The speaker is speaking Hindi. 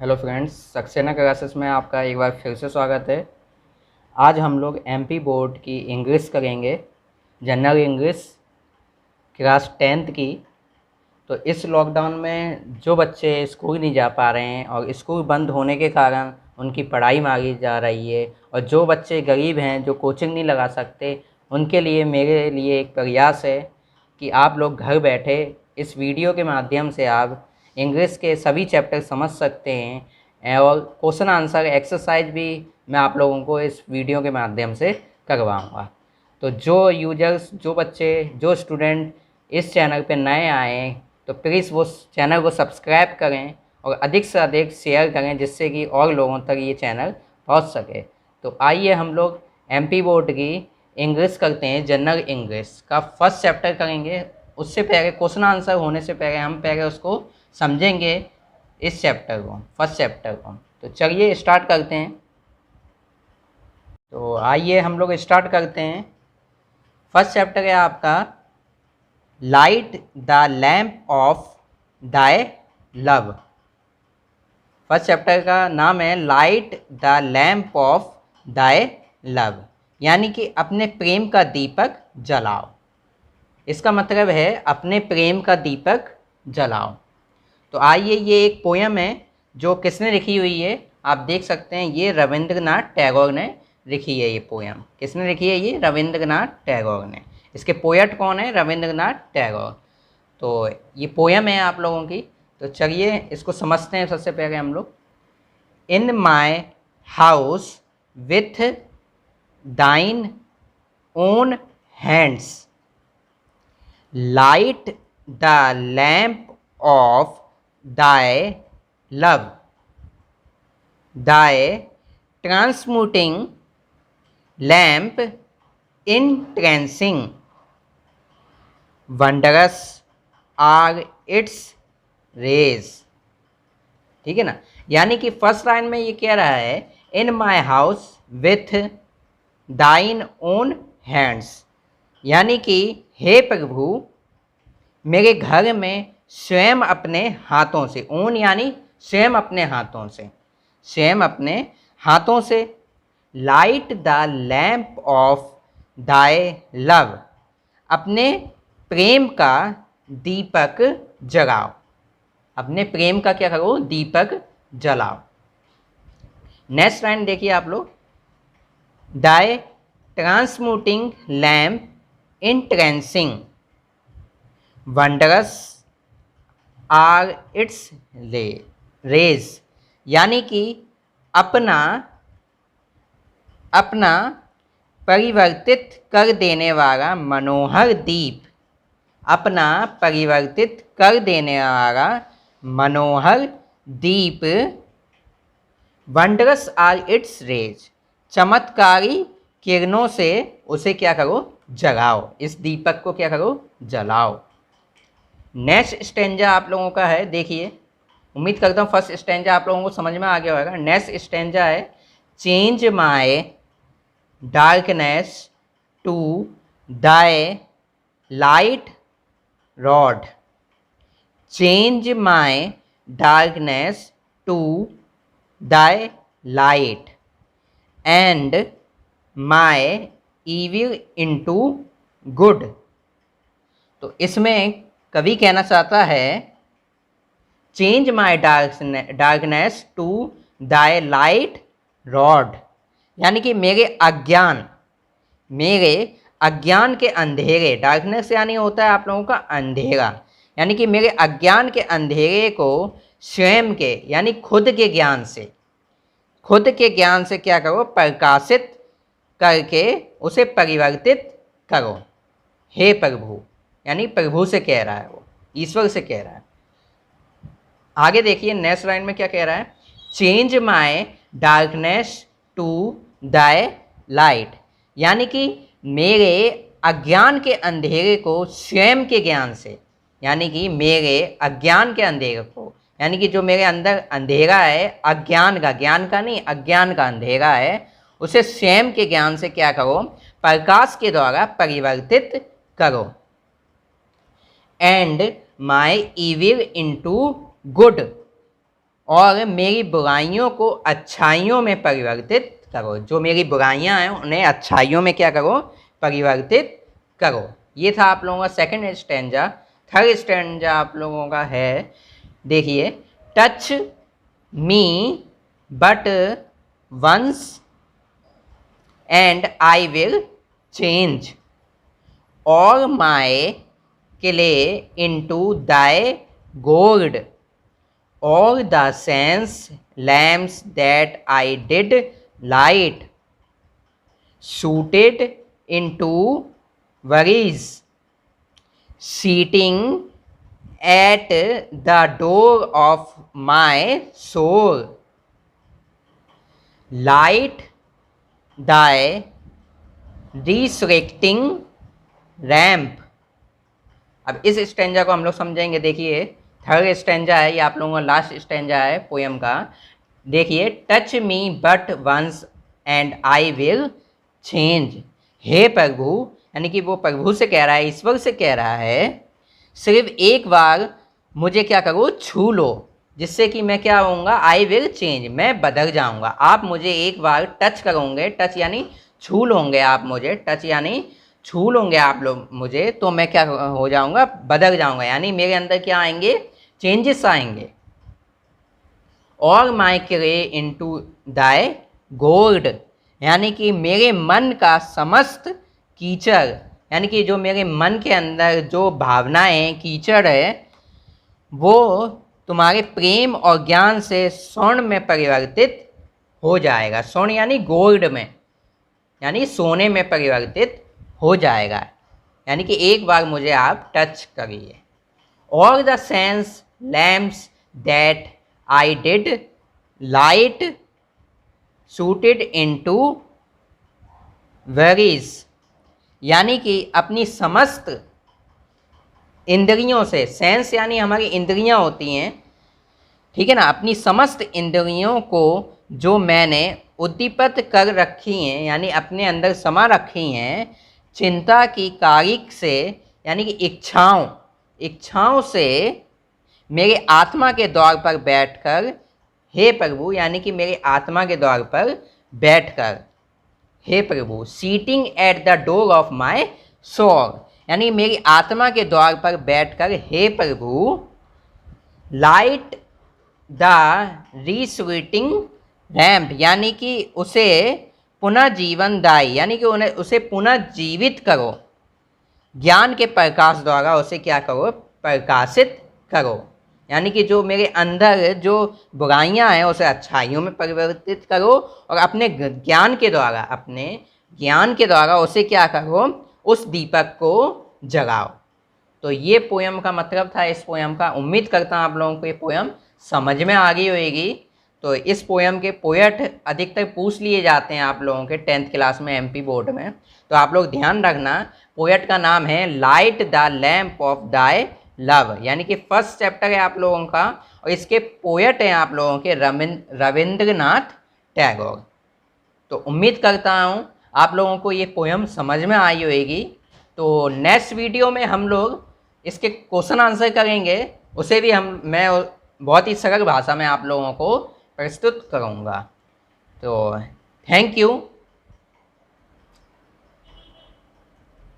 हेलो फ्रेंड्स, सक्सेना क्लासेस में आपका एक बार फिर से स्वागत है। आज हम लोग एमपी बोर्ड की इंग्लिश करेंगे, जनरल इंग्लिश क्लास 10th की। तो इस लॉकडाउन में जो बच्चे स्कूल नहीं जा पा रहे हैं और स्कूल बंद होने के कारण उनकी पढ़ाई मांगी जा रही है, और जो बच्चे गरीब हैं जो कोचिंग नहीं लगा सकते, उनके लिए मेरे लिए एक प्रयास है कि आप लोग घर बैठे इस वीडियो के माध्यम से आप इंग्लिश के सभी चैप्टर समझ सकते हैं, और क्वेश्चन आंसर एक्सरसाइज भी मैं आप लोगों को इस वीडियो के माध्यम से करवाऊँगा। तो जो यूजर्स, जो बच्चे, जो स्टूडेंट इस चैनल पे नए आए हैं, तो प्लीज़ वो चैनल को सब्सक्राइब करें और अधिक से अधिक शेयर करें, जिससे कि और लोगों तक ये चैनल पहुंच सके। तो आइए हम लोग एमपी बोर्ड की इंग्लिश करते हैं। जनरल इंग्लिश का फर्स्ट चैप्टर करेंगे। उससे पहले क्वेश्चन आंसर होने से पहले हम पहले उसको समझेंगे, इस चैप्टर को, फर्स्ट चैप्टर को। तो चलिए स्टार्ट करते हैं। तो आइए हम लोग स्टार्ट करते हैं। फर्स्ट चैप्टर है आपका लाइट द लैम्प ऑफ दाय लव। फर्स्ट चैप्टर का नाम है लाइट द लैम्प ऑफ दाय लव, यानी कि अपने प्रेम का दीपक जलाओ। इसका मतलब है अपने प्रेम का दीपक जलाओ। तो आइए, ये एक पोयम है जो किसने लिखी हुई है, आप देख सकते हैं। ये रविंद्रनाथ टैगोर ने लिखी है। ये पोयम किसने लिखी है? ये रविंद्रनाथ टैगोर ने। इसके पोएट कौन है? रविंद्रनाथ टैगोर। तो ये पोयम है आप लोगों की। तो चलिए इसको समझते हैं। सबसे पहले हम लोग, इन माई हाउस विथ दाइन own hands light the lamp of thy love, thy transmuting lamp entrancing, wondrous are its rays। ठीक है ना? यानी कि फर्स्ट लाइन में ये कह रहा है, इन माई हाउस विथ दाइन ओन हैंड्स, यानी कि हे प्रभु, मेरे घर में स्वयं अपने हाथों से, ओन यानी स्वयं अपने हाथों से, स्वयं अपने हाथों से, लाइट द लैम्प ऑफ दाय लव, अपने प्रेम का दीपक जलाओ। अपने प्रेम का क्या करो? दीपक जलाओ। नेक्स्ट लाइन देखिए आप लोग, thy transmuting lamp entrancing, wondrous are its rays, यानी कि अपना परिवर्तित कर देने वाला मनोहर दीप, अपना परिवर्तित कर देने वाला मनोहर दीप, वंडरस आर इट्स रेज, चमत्कारी किरणों से उसे क्या करो? जलाओ। इस दीपक को क्या करो? जलाओ। नेक्स्ट स्टेंजा आप लोगों का है, देखिए। उम्मीद करता हूँ फर्स्ट स्टेंजा आप लोगों को समझ में आ गया होगा। नेक्स्ट स्टेंजा है, change my darkness to thy light rod, change my darkness to thy light and my evil into good. तो इसमें कवि कहना चाहता है, change my darkness to thy light rod, यानी कि मेरे अज्ञान के अंधेरे, डार्कनेस यानी होता है आप लोगों का अंधेरा, यानी कि मेरे अज्ञान के अंधेरे को स्वयं के यानी खुद के ज्ञान से क्या करो? प्रकाशित करके उसे परिवर्तित करो। हे प्रभु, यानी प्रभु से कह रहा है, वो ईश्वर से कह रहा है। आगे देखिए नेक्स्ट लाइन में क्या कह रहा है, change my darkness to thy light, यानी कि मेरे अज्ञान के अंधेरे को स्वयं के ज्ञान से, यानी कि मेरे अज्ञान के अंधेरे को, यानी कि जो मेरे अंदर अंधेरा है, अज्ञान का, ज्ञान का नहीं, अज्ञान का अंधेरा है, उसे स्वयं के ज्ञान से क्या करो? प्रकाश के द्वारा परिवर्तित करो। And my evil into good, और मेरी बुराइयों को अच्छाइयों में परिवर्तित करो। जो मेरी बुराइयां हैं उन्हें अच्छाइयों में क्या करो, परिवर्तित करो। ये था आप लोगों का सेकंड स्टैंजा। थर्ड स्टैंजा आप लोगों का है, देखिए, touch me but once and I will change all my clay into thy gold, all the sense lamps that I did light, suited into worries, sitting at the door of my soul, light thy resurrecting ramp. अब इस स्टेंजा को हम लोग समझेंगे। देखिए, थर्ड स्टेंजा है, ये आप लोगों का लास्ट स्टेंजा है पोयम का। देखिए, touch me but once and I will change. हे प्रभु, यानी कि वो प्रभु से कह रहा है, ईश्वर से कह रहा है, सिर्फ एक बार मुझे क्या करो, छू लो, जिससे कि मैं क्या होऊंगा, आई विल चेंज, मैं बदल जाऊंगा। आप मुझे एक बार टच करोगे, टच यानी छू लोगे आप मुझे, टच यानी छू लोगे आप लोग मुझे, तो मैं क्या हो जाऊंगा, बदल जाऊंगा, यानी मेरे अंदर क्या आएंगे, चेंजेस आएंगे। और माई क्रे इनटू दाय गोल्ड, यानी कि मेरे मन का समस्त कीचड़, यानी कि जो मेरे मन के अंदर जो भावनाएं कीचड़ है, वो तुम्हारे प्रेम और ज्ञान से स्वर्ण में परिवर्तित हो जाएगा। स्वर्ण यानी गोल्ड में, यानी सोने में परिवर्तित हो जाएगा। यानी कि एक बार मुझे आप टच करिए। All the sense lamps that I did light suited into varies, यानी कि अपनी समस्त इंद्रियों से, सेंस यानी हमारी इंद्रियां होती हैं, ठीक है ना, अपनी समस्त इंद्रियों को जो मैंने उद्दीपित कर रखी हैं, यानी अपने अंदर समा रखी हैं, चिंता की कारिक से, यानी कि इच्छाओं से मेरे आत्मा के द्वार पर बैठकर, हे प्रभु, यानी कि मेरे आत्मा के द्वार पर बैठकर, हे प्रभु, sitting at the door of my soul, यानी मेरी आत्मा के द्वार पर बैठकर, हे प्रभु, लाइट द रिस्वीटिंग रैम्प, यानी कि उसे पुनः जीवनदायी, यानी कि उसे पुनः जीवित करो, ज्ञान के प्रकाश द्वारा उसे क्या करो, प्रकाशित करो। यानी कि जो मेरे अंदर जो बुराइयां हैं उसे अच्छाइयों में परिवर्तित करो, और अपने ज्ञान के द्वारा उसे क्या करो, उस दीपक को जगाओ। तो ये पोयम का मतलब था इस पोयम का। उम्मीद करता हूँ आप लोगों को ये पोयम समझ में आ गई होगी। तो इस पोयम के पोएट अधिकतर पूछ लिए जाते हैं आप लोगों के 10th क्लास में एमपी बोर्ड में, तो आप लोग ध्यान रखना। पोएट का नाम है लाइट द लैम्प ऑफ दाय लव, यानी कि फर्स्ट चैप्टर है आप लोगों का, और इसके पोएट हैं आप लोगों के रविंद्रनाथ टैगोर। तो उम्मीद करता हूँ आप लोगों को ये पोयम समझ में आई होगी। तो नेक्स्ट वीडियो में हम लोग इसके क्वेश्चन आंसर करेंगे, उसे भी मैं बहुत ही सरल भाषा में आप लोगों को प्रस्तुत करूँगा। तो थैंक यू।